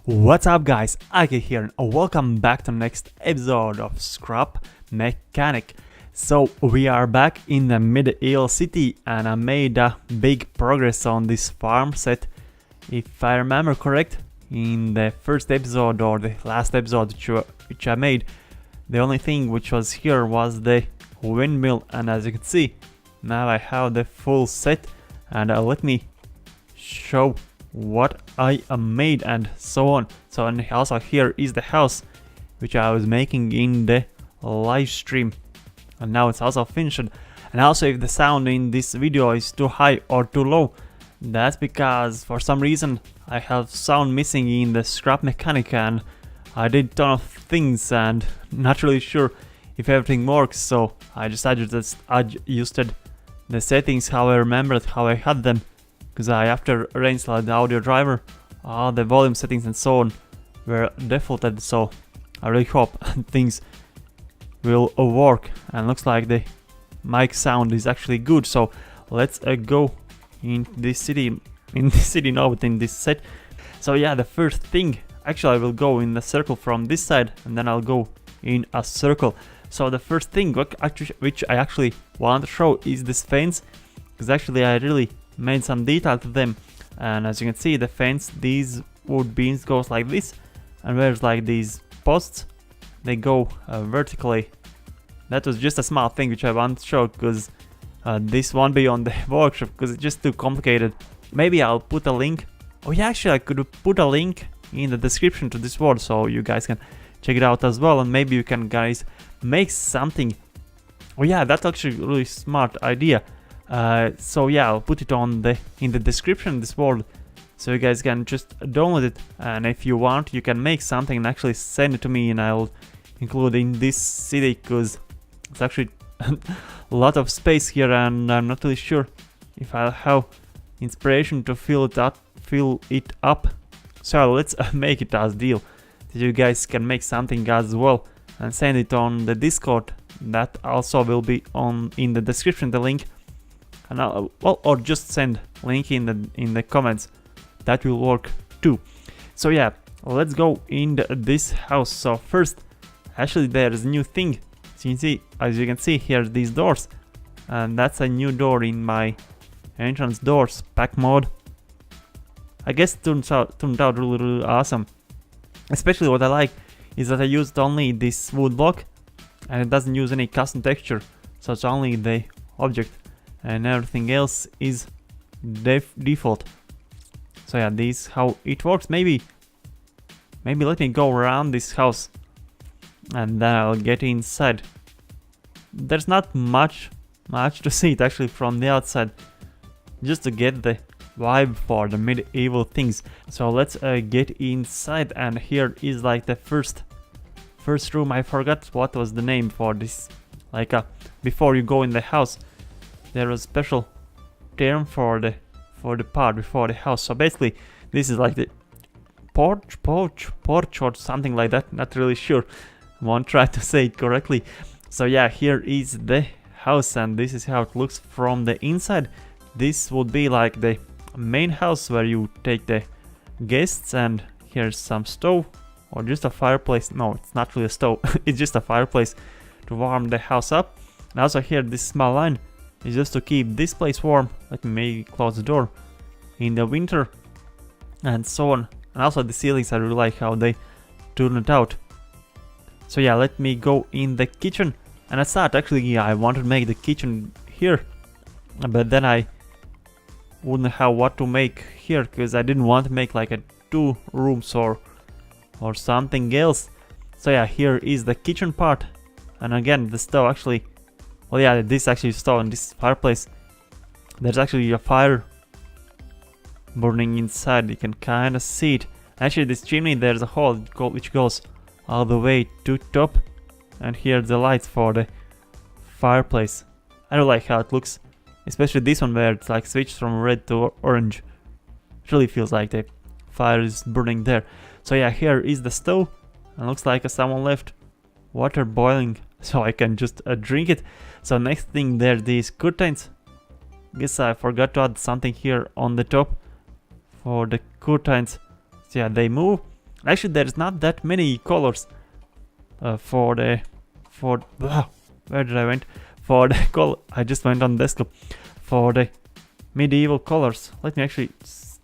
What's up guys, Ake here and welcome back to the next episode of Scrap Mechanic. So we are back in the medieval city and I made a big progress on this farm set. If I remember correct, in the first episode or the last episode which I made, the only thing which was here was the windmill, and as you can see, now I have the full set. And let me show what I made and so on. So and also here is the house which I was making in the live stream, and now it's also finished. And also if the sound in this video is too high or too low, that's because for some reason I have sound missing in the Scrap Mechanic and I did ton of things and not really sure if everything works, so I decided to adjusted the settings how I remembered how I had them, because I after reinstalled the audio driver, all the volume settings and so on were defaulted, so I really hope things will work, and looks like the mic sound is actually good. So let's go in this city, but in this set. So yeah, the first thing, actually I will go in the circle from this side and then I'll go in a circle. So the first thing which I actually want to show is this fence, because actually I really made some detail to them, and as you can see the fence, these wood beams goes like this, and there's like these posts, they go vertically. That was just a small thing which I want to show, because this won't be on the workshop because it's just too complicated. Maybe I'll put a link. Oh yeah, actually I could put a link in the description to this board so you guys can check it out as well, and maybe you can guys make something. Oh yeah, that's actually a really smart idea. So yeah, I'll put it in the description of this board so you guys can just download it, and if you want you can make something and actually send it to me and I'll include in this city, because it's actually a lot of space here and I'm not really sure if I'll have inspiration to fill it up. So let's make it as deal that you guys can make something as well and send it on the Discord. That also will be in the description, the link. And or just send link in the comments, that will work too. So yeah, let's go in this house. So first, actually there's a new thing. So you can see, as you can see here, these doors, and that's a new door in my entrance doors pack mode. I guess it turned out really awesome. Especially what I like is that I used only this wood block and it doesn't use any custom texture, so it's only the object and everything else is default. So yeah, this how it works. Maybe let me go around this house and then I'll get inside. There's not much to see it actually from the outside, just to get the vibe for the medieval things. So let's get inside, and here is like the first room. I forgot what was the name for this, like before you go in the house there was a special term for the part before the house. So basically this is like the porch or something like that, not really sure, won't try to say it correctly. So yeah, here is the house and this is how it looks from the inside. This would be like the main house where you take the guests, and here's some stove or just a fireplace. No, it's not really a stove, it's just a fireplace to warm the house up. And also here this small line is just to keep this place warm. Let me maybe close the door in the winter and so on. And also the ceilings, I really like how they turn it out. So yeah, let me go in the kitchen. And I thought actually I wanted to make the kitchen here, but then I wouldn't have what to make here, because I didn't want to make like a 2 rooms or something else. So yeah, here is the kitchen part, and again the stove actually, well yeah, this actually stove and this fireplace, there's actually a fire burning inside, you can kind of see it. Actually this chimney, there's a hole which goes all the way to top, and here's the lights for the fireplace. I don't like how it looks, especially this one where it's like switched from red to orange. It really feels like the fire is burning there. So yeah, here is the stove, and looks like someone left water boiling so I can just drink it. So next thing, there these curtains. Guess I forgot to add something here on the top for the curtains. So yeah, they move, Actually, there's not that many colors where did I went? For the color, I just went on desktop. For the medieval colors, let me actually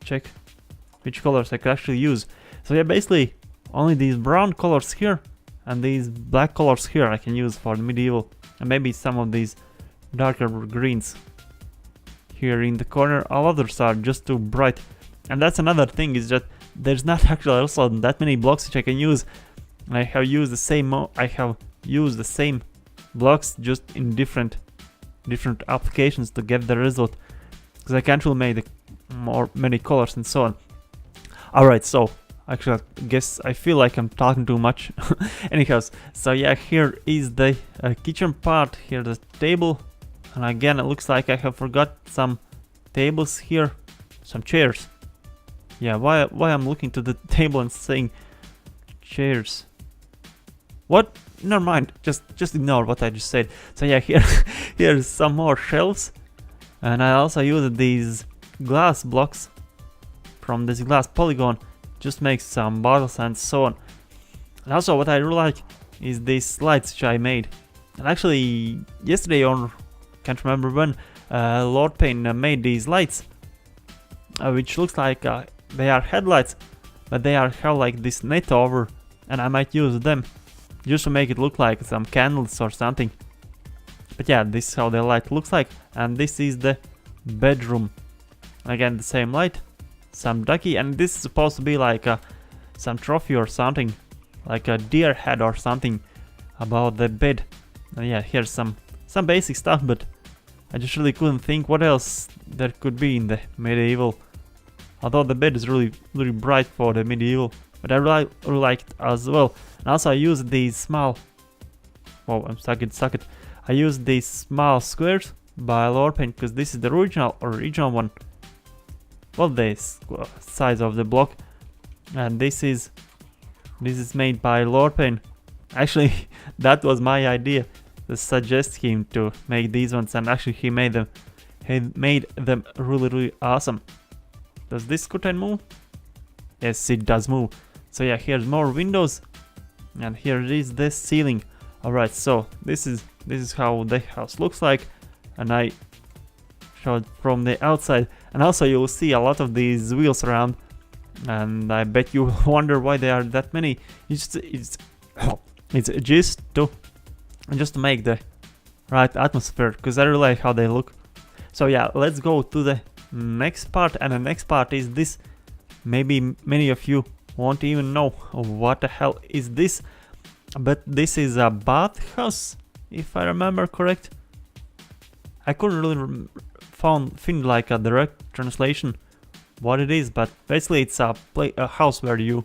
check which colors I could actually use. So yeah, basically only these brown colors here and these black colors here I can use for the medieval, and maybe some of these darker greens here in the corner. All others are just too bright. And that's another thing, is that there's not actually also that many blocks which I can use. I have used the same blocks just in different applications to get the result, because I can't really make many colors and so on. Alright, so actually I feel like I'm talking too much. Anyhow, so yeah, here is the kitchen part, here the table, and again it looks like I have forgot some tables here, some chairs. Yeah, why I'm looking to the table and saying chairs? What? Never mind, just ignore what I just said. So yeah, here's some more shelves, and I also used these glass blocks from this glass polygon, just make some bottles and so on. And also what I really like is these lights which I made. And actually yesterday, or can't remember when, Lord Payne made these lights, which looks like they are headlights, but they have like this net over, and I might use them just to make it look like some candles or something. But yeah, this is how the light looks like, and this is the bedroom. Again, the same light, some ducky, and this is supposed to be like some trophy or something, like a deer head or something about the bed. And yeah, here's some basic stuff, but I just really couldn't think what else there could be in the medieval. Although the bed is really bright for the medieval, but I really liked as well. And also I used these small, oh, I'm stuck it. I used these small squares by Lord Payne, because this is the original one. Well, the size of the block, and this is made by Lord Payne. Actually, that was my idea to suggest him to make these ones, and actually he made them. He made them really awesome. Does this curtain move? Yes, it does move. So yeah, here's more windows, and here is the ceiling. Alright, so this is how the house looks like, and I showed from the outside. And also you'll see a lot of these wheels around, and I bet you wonder why there are that many. It's just to make the right atmosphere, because I really like how they look. So yeah, let's go to the next part, and the next part is this. Maybe many of you won't even know what the hell is this, but this is a bathhouse, if I remember correct. I couldn't really find like a direct translation what it is, but basically it's a house where you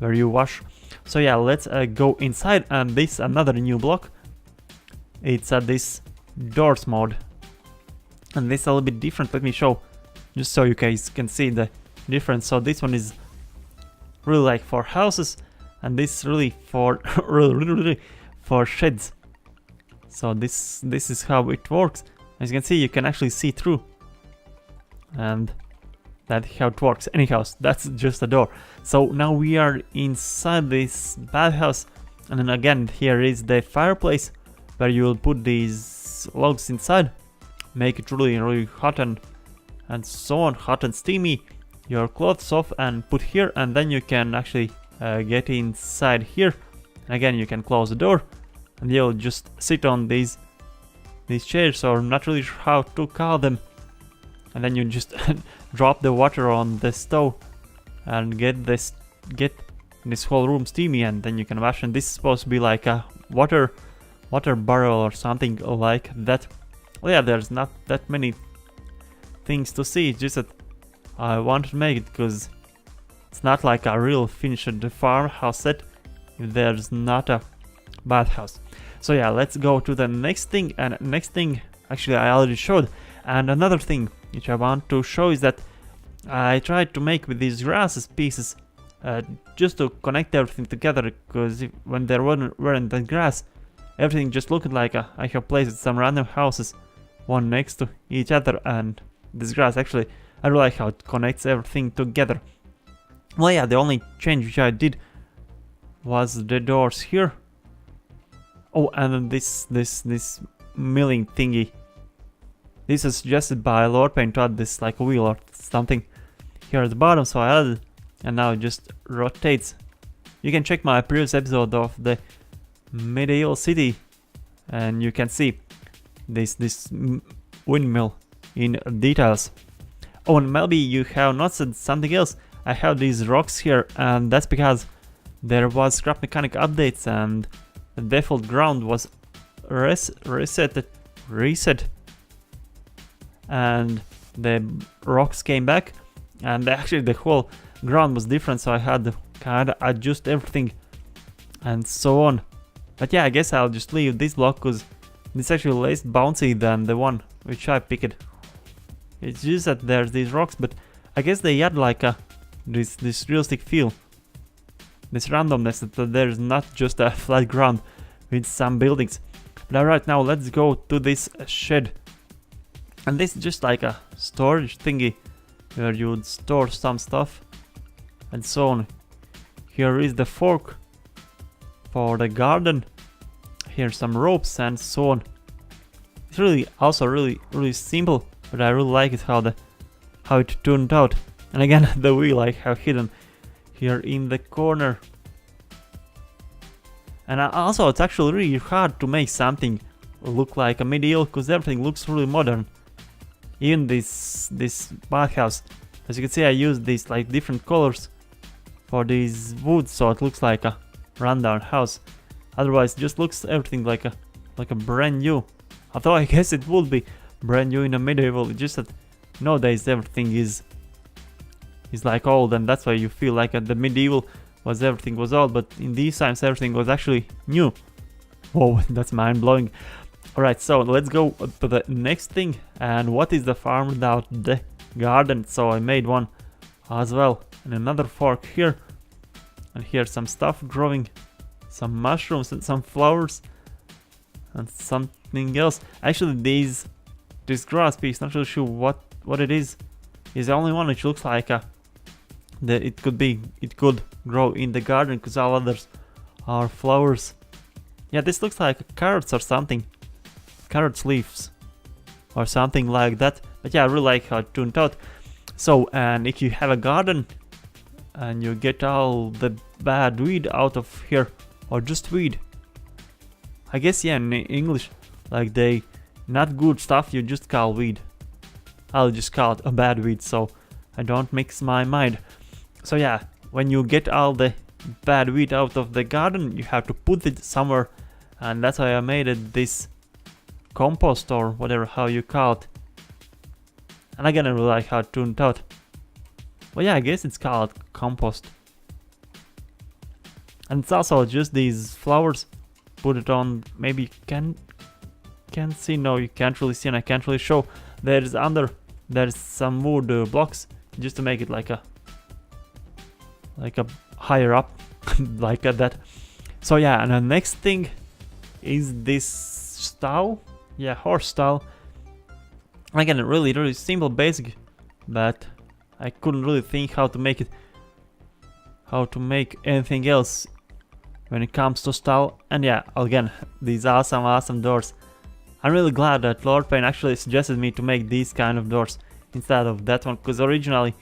wash. So yeah, let's go inside, and this another new block. It's this doors mode, and this is a little bit different. Let me show, just so you guys can see the difference. So this one is really like for houses, and this is really for really for sheds. So this is how it works. As you can see, you can actually see through, and that's how it works. Anyhow, that's just a door. So now we are inside this bathhouse, and then again here is the fireplace where you will put these logs inside, make it really hot and so on, hot and steamy. Your clothes off and put here, and then you can actually get inside here. Again, you can close the door, and you'll just sit on these chairs, or not really sure how to call them, and then you just drop the water on the stove and get this whole room steamy, and then you can wash. And this is supposed to be like a water barrel or something like that. Well, yeah, there's not that many things to see. It's just that I wanted to make it because it's not like a real finished farmhouse set if there's not a bathhouse. So yeah, let's go to the next thing. And next thing, actually I already showed. And another thing which I want to show is that I tried to make with these grasses pieces just to connect everything together, because when there weren't the grass, everything just looked like I have placed some random houses one next to each other, and this grass actually, I really like how it connects everything together. Well, yeah, the only change which I did was the doors here. Oh, and then this milling thingy. This is suggested by Lord Paint to add this like a wheel or something here at the bottom, so I added, and now it just rotates. You can check my previous episode of the medieval city, and you can see this windmill in details. Oh, and maybe you have noticed something else. I have these rocks here, and that's because there was scrap mechanic updates and the default ground was reset, and the rocks came back, and actually the whole ground was different, so I had to kind of adjust everything and so on. But yeah, I guess I'll just leave this block because it's actually less bouncy than the one which I picked. It's just that there's these rocks, but I guess they add like this realistic feel, this randomness, that there's not just a flat ground with some buildings. But alright, now let's go to this shed. And this is just like a storage thingy where you would store some stuff and so on. Here is the fork for the garden. Here's some ropes and so on. It's really also really simple, but I really like it how it turned out. And again, the wheel I have hidden here in the corner. And also it's actually really hard to make something look like a medieval because everything looks really modern. Even this bathhouse, as you can see, I used these like different colors for these woods, so it looks like a rundown house. Otherwise, it just looks everything like a brand new. Although I guess it would be brand new in a medieval. It's just that nowadays everything is like old, and that's why you feel like the medieval was everything was old, but in these times everything was actually new. Whoa, that's mind blowing. Alright, so let's go to the next thing. And what is the farm without the garden? So I made one as well. And another fork here. And here's some stuff growing. Some mushrooms and some flowers. And something else. Actually, this grass piece, not really sure what it is the only one which looks like that it could grow in the garden, because all others are flowers. Yeah, this looks like carrots or something. Carrot leaves or something like that. But yeah, I really like how it turned out. So, and if you have a garden and you get all the bad weed out of here, or just weed, I guess, yeah, in English, like the not good stuff you just call weed. I'll just call it a bad weed so I don't mix my mind. So yeah, when you get all the bad weed out of the garden, you have to put it somewhere, and that's why I made it this compost or whatever how you call it. And again, I really like how it turned out. Well, yeah, I guess it's called compost. And it's also just these flowers. Put it on, maybe you can see, no, you can't really see, and I can't really show. There's some wood blocks just to make it like a higher up, like that. So yeah, and the next thing is this stall. Yeah, horse stall. Again, really simple, basic, but I couldn't really think how to make anything else when it comes to stall. And yeah, again, these awesome doors. I'm really glad that Lord Pain actually suggested me to make these kind of doors instead of that one, because originally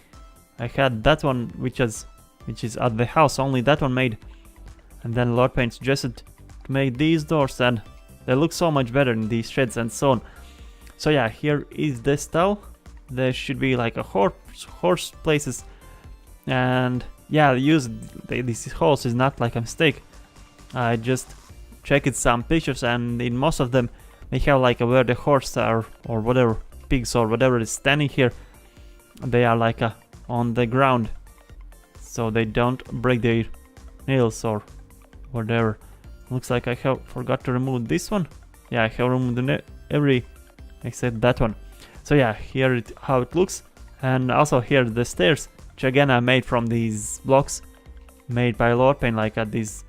I had that one which is at the house, only that one made, and then Lord Pain suggested to make these doors, and they look so much better in these sheds and so on. So yeah, here is the stall. There should be like a horse places, and yeah, this horse is not like a mistake. I just checked some pictures, and in most of them they have like where the horse are, or whatever, pigs or whatever is standing here, they are like on the ground, so they don't break their nails or whatever. Looks like I have forgot to remove this one. Yeah, I have removed every except that one. So yeah, here how it looks. And also here the stairs, which again I made from these blocks made by Lord Pain, like at these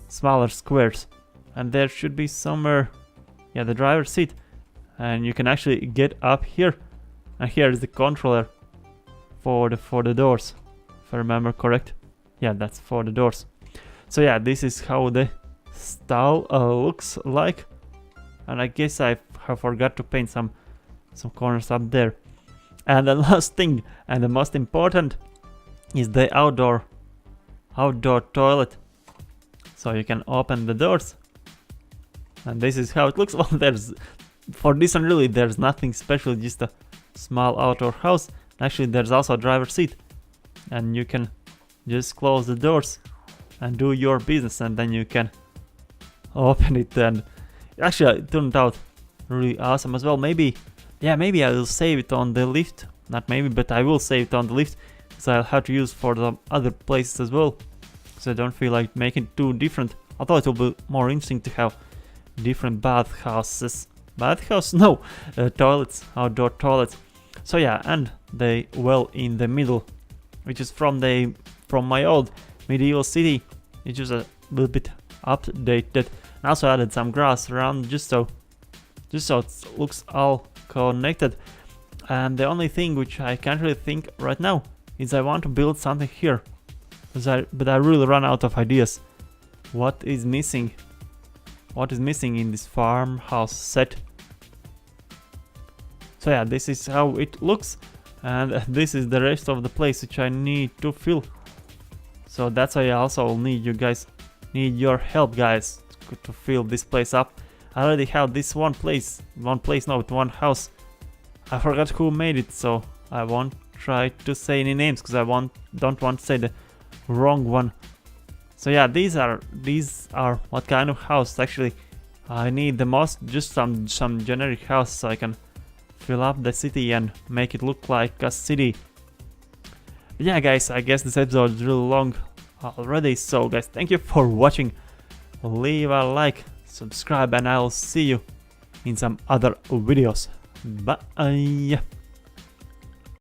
smaller squares. And there should be somewhere, yeah, the driver's seat, and you can actually get up here, and here is the controller for the doors, if I remember correct. Yeah, that's for the doors. So yeah, this is how the style looks like. And I guess I have forgot to paint some corners up there. And the last thing, and the most important, is the outdoor toilet. So you can open the doors, and this is how it looks. Well, for this one really there's nothing special, just a small outdoor house. Actually, there's also a driver's seat, and you can just close the doors and do your business, and then you can open it. And actually, it turned out really awesome as well. Maybe I will save it on the lift. Not maybe, but I will save it on the lift, because I'll have to use for the other places as well. So I don't feel like making it too different. I thought it would be more interesting to have different bathhouses. No, toilets, outdoor toilets. So yeah, and the well in the middle, which is from my old medieval city. It's just a little bit updated. And also added some grass around, just so it looks all connected. And the only thing which I can't really think right now is I want to build something here, but I really run out of ideas. What is missing? What is missing in this farmhouse set? So yeah, this is how it looks, and this is the rest of the place which I need to fill. So that's why I also need your help, guys, to fill this place up. I already have this one house. I forgot who made it, so I won't try to say any names, because I don't want to say the wrong one. So yeah, these are what kind of house. Actually, I need the most just some generic house, so I can fill up the city and make it look like a city. But yeah, guys, I guess this episode is really long already. So guys, thank you for watching. Leave a like, subscribe, and I'll see you in some other videos. Bye.